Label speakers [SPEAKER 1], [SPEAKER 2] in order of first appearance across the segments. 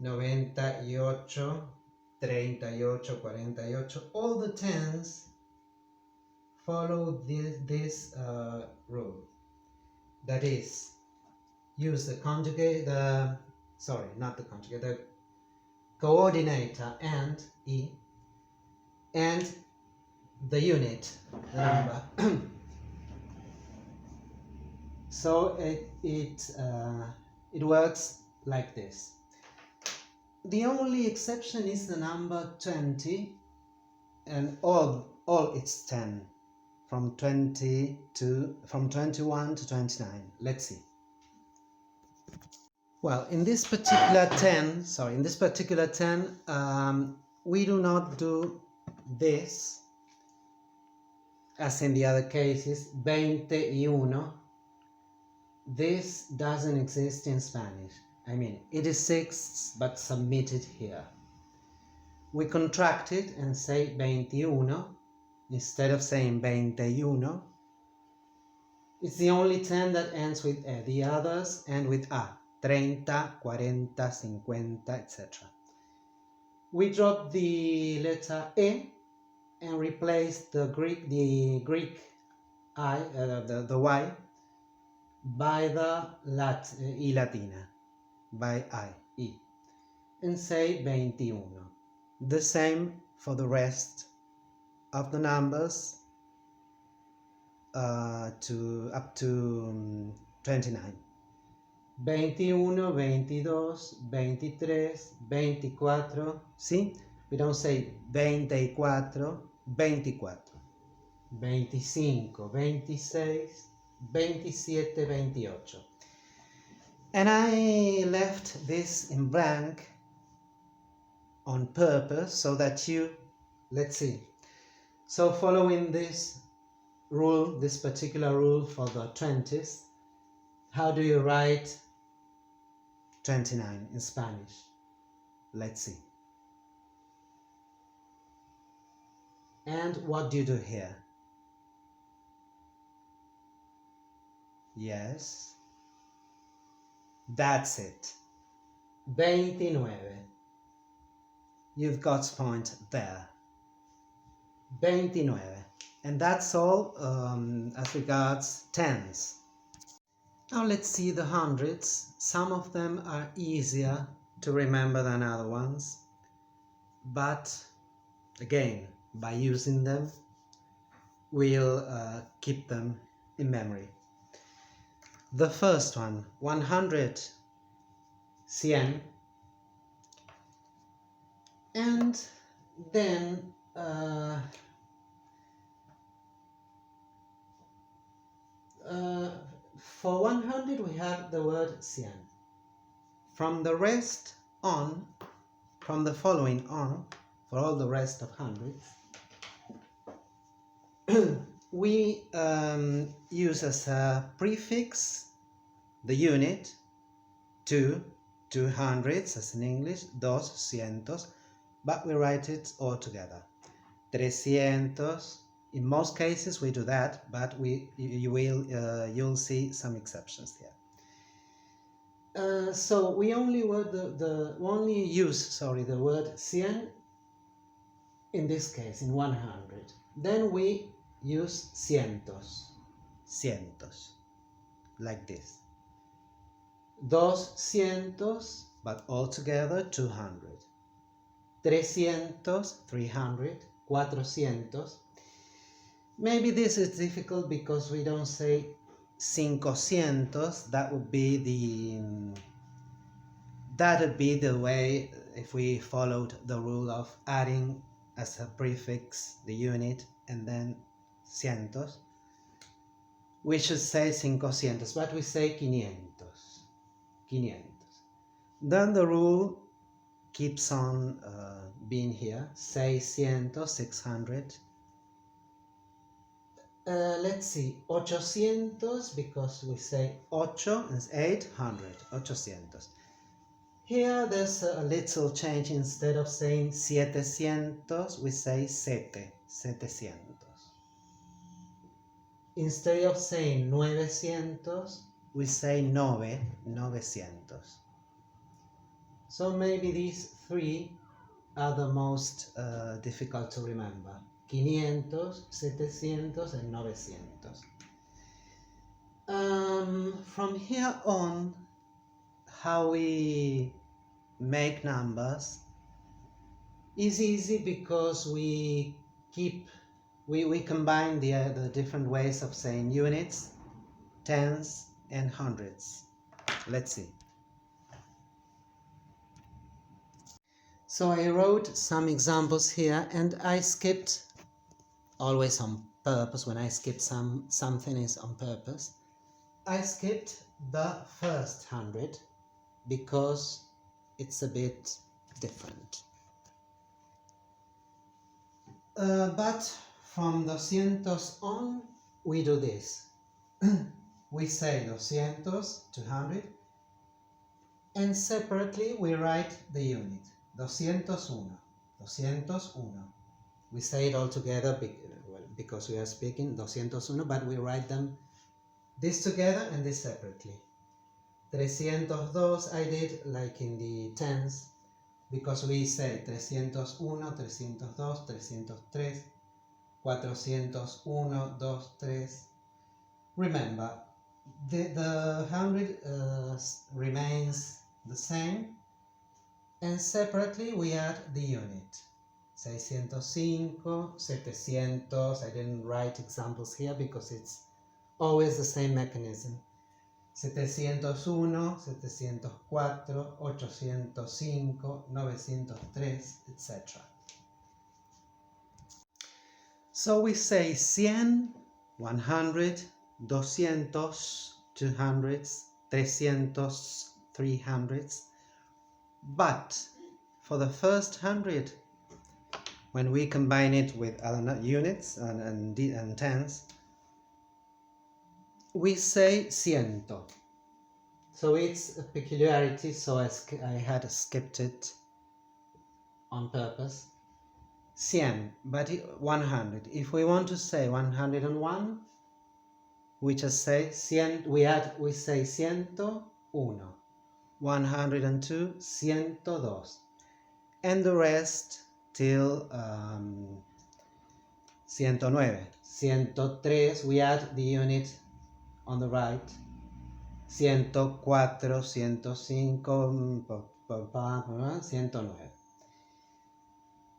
[SPEAKER 1] 98, 38, 48. All the tens follow this rule. That is, use the conjugate, not the conjugate, the coordinator and E, and the unit, the number. So it works like this. The only exception is the number 20, and all it's 10, from 21 to 29. Let's see. Well, in this particular 10, we do not do this as in the other cases, 21. This doesn't exist in Spanish. I mean, it exists, but submitted here. We contract it and say 21 instead of saying 21. It's the only 10 that ends with E. The others end with A. 30, 40, 50, etc. We drop the letter E and replace the Greek I, the Y, by the I Latina, by I, and say 21. The same for the rest of the numbers up to 29. 21, 22, 23, 24. See? We don't say 24, 24. 25, 26, 27, 28. And I left this in blank on purpose so that let's see. So following this rule, this particular rule for the 20s, how do you write 29 in Spanish? Let's see. And what do you do here? Yes. That's it. 29. You've got point there. 29. And that's all as regards tens. Now let's see the hundreds. Some of them are easier to remember than other ones. But again, by using them, we'll keep them in memory. The first one, 100, 100, and then for 100 we have the word 100. From the rest on, from the following on, for all the rest of hundreds, we use as a prefix the unit 200s as in English, 200, but we write it all together. 300. In most cases we do that, but you'll see some exceptions here. So we only use the word 100 in this case, in 100. Then we use cientos, like this. 200, but all together 200. 300, 300, 400. Maybe this is difficult because we don't say 500. That would be the way if we followed the rule of adding as a prefix the unit and then cientos. We should say 500, but we say 500. Then the rule keeps on being here. 600, 600. Let's see, 800, because we say 8 is 800, 800. Here there's a little change. Instead of saying 700, we say 700. Instead of saying 900, we say 900. So maybe these three are the most difficult to remember. 500, 700 and 900. From here on, how we make numbers is easy because we combine the different ways of saying units, tens and hundreds. Let's see. So I wrote some examples here, and I skipped, always on purpose, when I skip something is on purpose. I skipped the first 100 because it's a bit different. But from 200 on, we do this. We say 200, 200, and separately we write the unit. 201, 201. We say it all together because we are speaking 201, but we write them this together and this separately. 302 I did like in the tens, because we say 301, 302, 303, 401, 2, 3. Remember, the 100 remains the same, and separately we add the unit. 605, 700, I didn't write examples here because it's always the same mechanism. 701, 704, 805, 903, etc. So we say 100, 100, 200, 200, 300, 300. But for the first 100, when we combine it with other units and tens, we say ciento. So it's a peculiarity, so I had skipped it on purpose. 100, but 100. If we want to say 101, we just say we say 101, 102, 102, and the rest till 109. 103, we add the unit on the right. 104, 105, 109.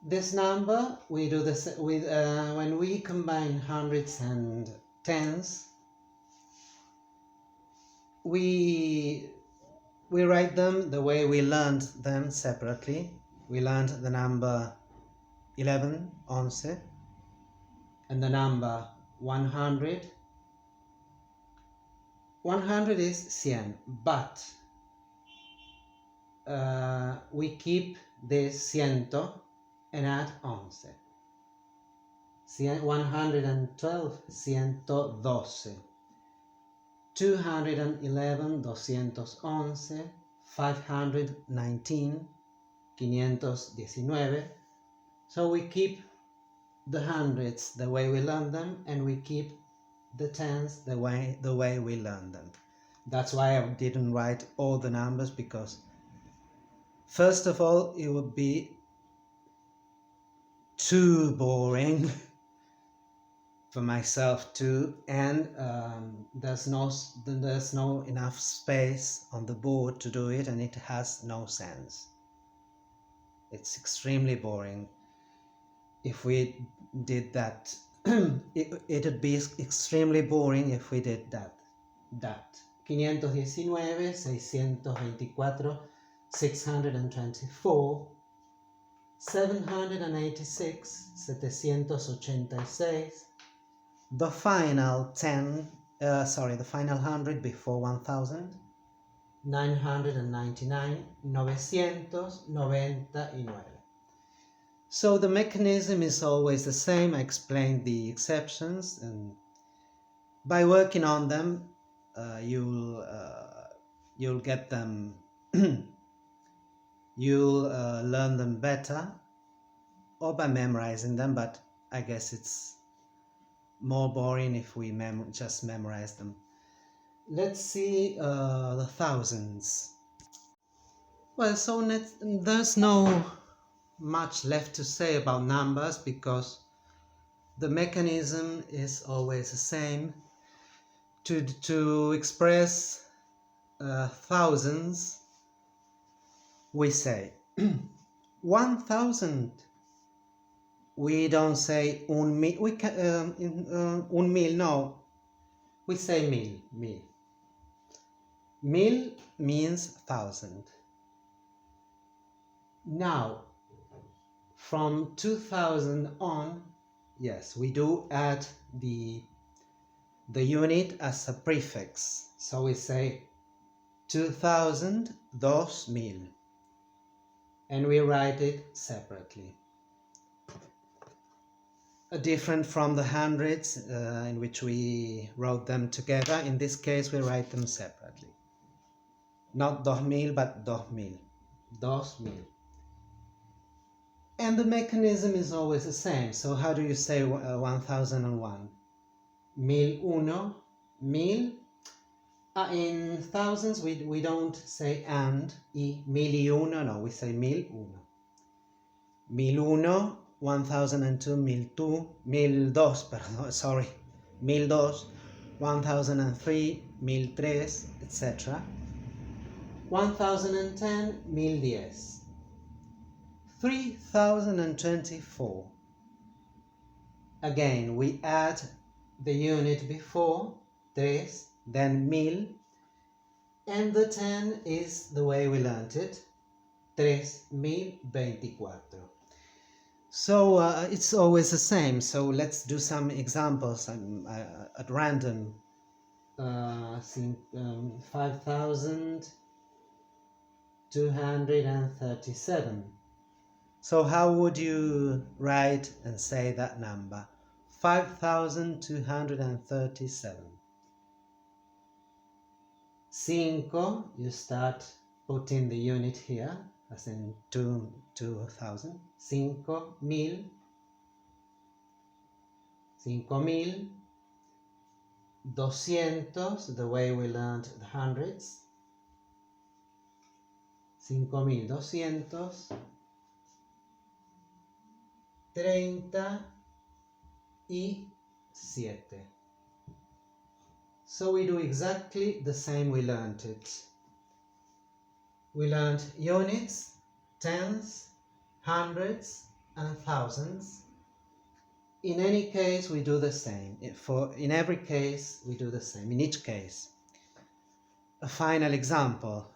[SPEAKER 1] This number we do this with when we combine hundreds and tens. We write them the way we learned them separately. We learned the number 11, 11, and the number 100. 100 is 100, but we keep this ciento and add 11. 112, 112. 211, 211, 519, 519. So we keep the hundreds the way we learn them, and we keep the tens the way we learn them. That's why I didn't write all the numbers, because first of all it would be too boring for myself too, and there's no enough space on the board to do it, and it has no sense. It's extremely boring. If we did that, it would be extremely boring if we did that. 519, 624, 624, 786, 786, the final 100 before 1000, 999, 999. So the mechanism is always the same. I explained the exceptions, and by working on them, you'll get them. You'll learn them better, or by memorizing them. But I guess it's more boring if we just memorize them. Let's see the thousands. Well, so there's no much left to say about numbers because the mechanism is always the same. To express thousands, we say 1,000. We don't say un mil. We can un mil. No, we say mil. Mil. Mil means 1,000. Now, from 2,000 on, yes, we do add the unit as a prefix. So we say 2,000, 2,000, and we write it separately. Different from the hundreds in which we wrote them together. In this case, we write them separately. Not 2,000, but 2,000. 2,000. And the mechanism is always the same. So how do you say 1,001? 1,001. Mil. In thousands, we don't say and, miliuno, no, we say 1,001. 1,001, 1,002, 1,002, 1,002, pardon, sorry, 1,002, 1,003, 1,003, etc. 1,010, 1,010. 3,024. Again, we add the unit before, tres, then mil, and the 10 is the way we learned it, 3,024. So it's always the same. So let's do some examples at random. 5,237. So how would you write and say that number? 5,237. 5, you start putting the unit here, as in 2,000. 5,000. 5,000. 200, the way we learned the hundreds. 5,200. 37. So we do exactly the same we learned it. We learned units, tens, hundreds, and thousands. In any case, we do the same. In every case, we do the same. In each case. A final example.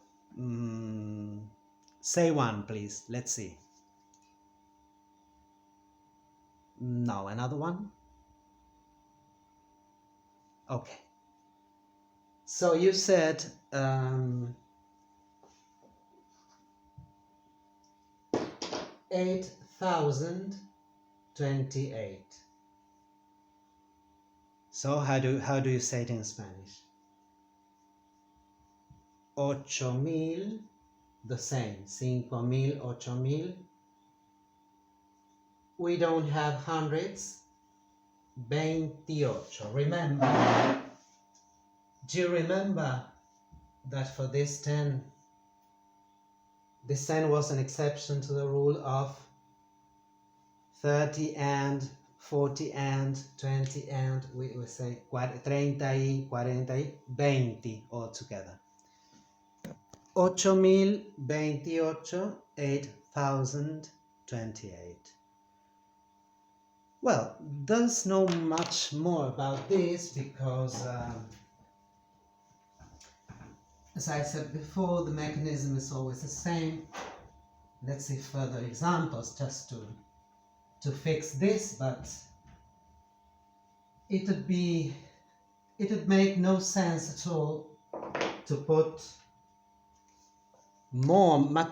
[SPEAKER 1] Say one, please. Let's see. No, another one? Okay. So you said 8,028. So how do you say it in Spanish? 8,000, the same. 5,000, 8,000. We don't have hundreds. 28. Remember, do you remember that for this 10 was an exception to the rule of 30 and 40 and 20 and we say 30 y 40 y 20 altogether. 8,028, 8,028. Well, there's no much more about this because as I said before, the mechanism is always the same. Let's see further examples just to fix this, but it would make no sense at all to put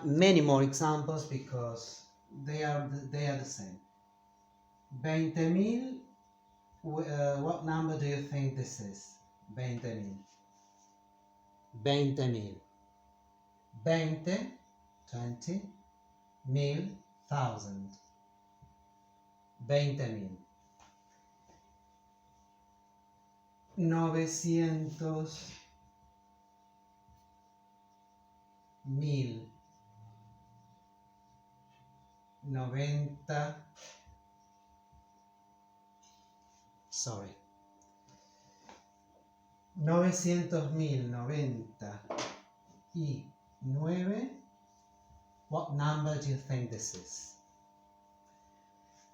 [SPEAKER 1] many more examples because they are the same. 20,000. What number do you think this is? 20,000. 20,000. 20, 20, 1,000, 1,000. 20,000. 900, 1,000. 90, sorry, 900.099. What number do you think this is?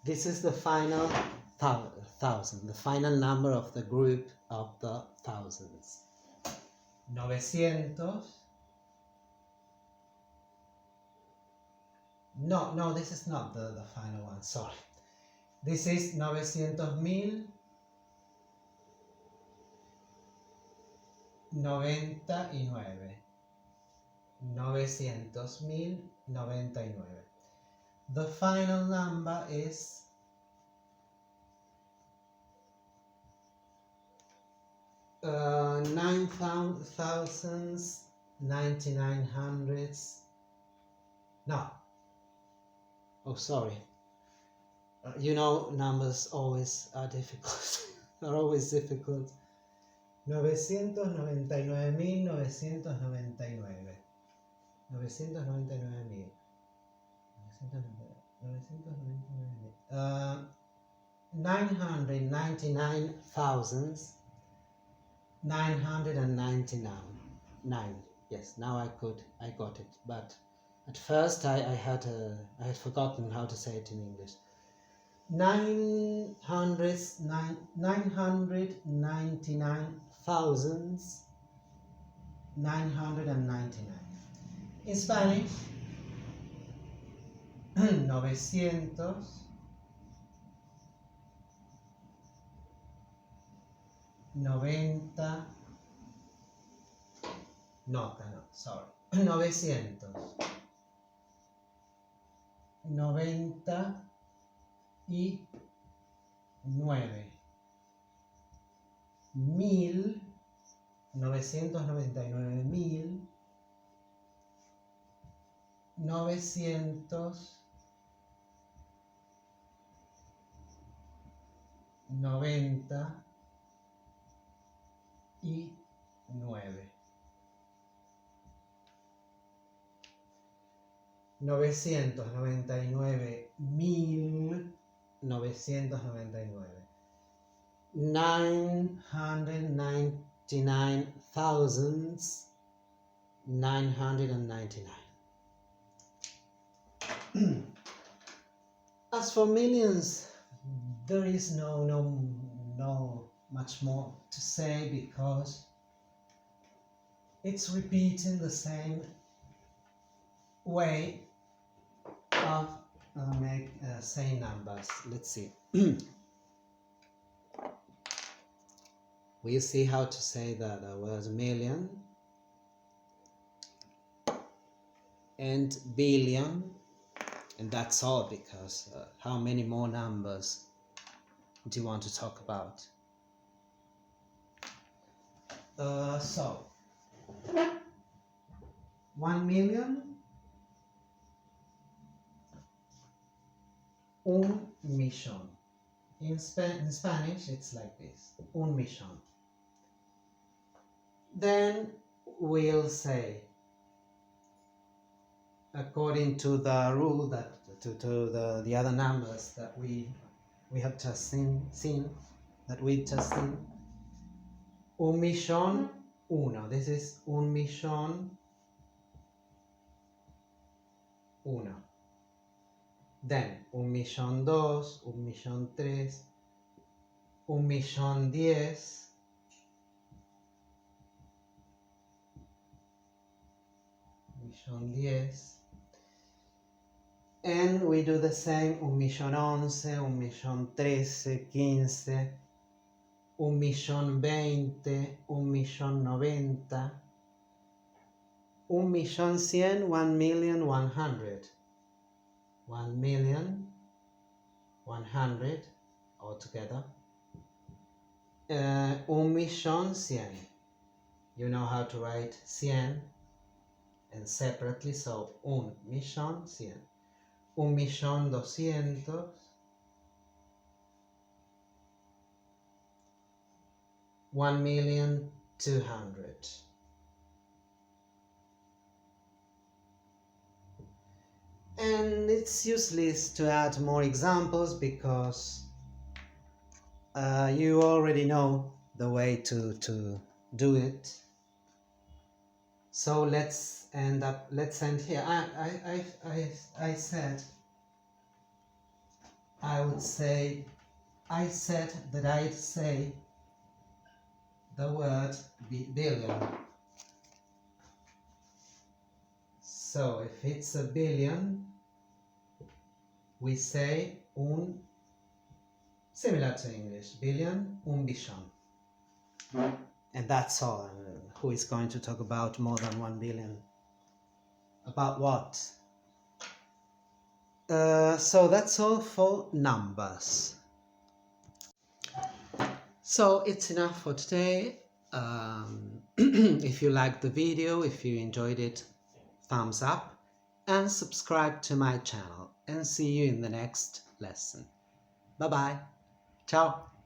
[SPEAKER 1] This is the final thousand, the final number of the group of the thousands. 900. No, this is not the final one, sorry. This is 900.099. 900.099. The final number is 9,99 no, oh sorry, you know numbers always are difficult are always difficult. 999.999. 999.999. 999,999. Yes, now I got it, but at first I had forgotten how to say it in English. 999,999. In Spanish, 900. 90, no, sorry, 999. 999.999. 999. As for millions, there is no much more to say because it's repeating the same way of saying numbers. Let's see. We see how to say the words million and billion, and that's all, because how many more numbers do you want to talk about? So 1 million, un millón. In Spanish it's like this, un millón. Then we'll say, according to the rule that to the other numbers that we have just seen, un millón uno. This is un millón uno. Then un millón dos, un millón tres, un millón diez, and we do the same, un millón once, un millón trece, quince, un millón veinte, un millón noventa, un millón cien, 1,100,000. 1,100,000 altogether. Un millón cien. You know how to write cien and separately, so un millón cien. Un millón doscientos. 1,200,000. And it's useless to add more examples because you already know the way to do it. So let's end here. I said that I'd say the word billion. So if it's a billion, we say similar to English, billion, bishon. And that's all. Who is going to talk about more than 1 billion? About what? So that's all for numbers. So it's enough for today. If you liked the video, if you enjoyed it, thumbs up and subscribe to my channel, and see you in the next lesson. Bye bye. Ciao.